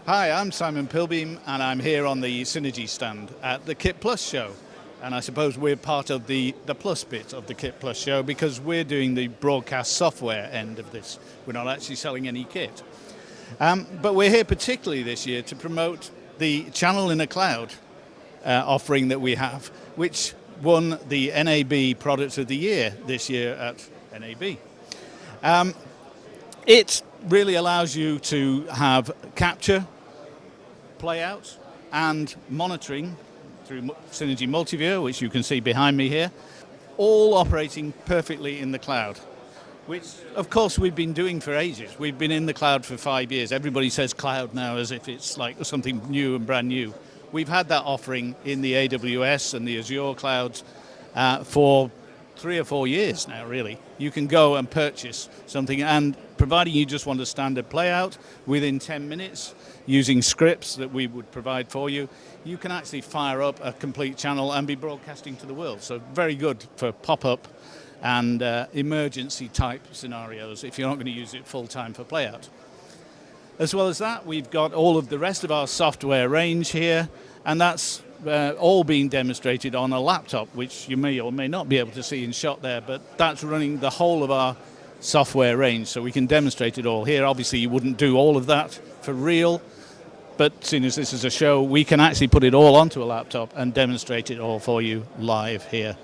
Hi, I'm Simon Pilbeam, and I'm here on the Cinegy stand at the KitPlus show. And I suppose we're part of the plus bit of the KitPlus show because we're doing the broadcast software end of this. We're not actually selling any kit. But we're here particularly this year to promote the Channel in a Cloud offering that we have, which won the NAB Product of the Year this year at NAB. It really allows you to have capture, playout, and monitoring through Cinegy Multiview, which you can see behind me here, all operating perfectly in the cloud, which of course we've been doing for ages. We've been in the cloud for 5 years. Everybody says cloud now as if it's like something new and brand new. We've had that offering in the AWS and the Azure clouds for 3 or 4 years now, really. You can go and purchase something, and providing you just want a standard playout, within 10 minutes, using scripts that we would provide for you, you can actually fire up a complete channel and be broadcasting to the world. So very good for pop-up and emergency type scenarios if you're not going to use it full-time for playout. As well as that, we've got all of the rest of our software range here, and that's all being demonstrated on a laptop, which you may or may not be able to see in shot there, but that's running the whole of our software range, so we can demonstrate it all here. Obviously, you wouldn't do all of that for real, but seeing as this is a show, we can actually put it all onto a laptop and demonstrate it all for you live here.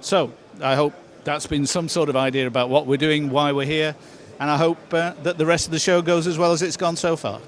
So I hope that's been some sort of idea about what we're doing, why we're here, and I hope that the rest of the show goes as well as it's gone so far.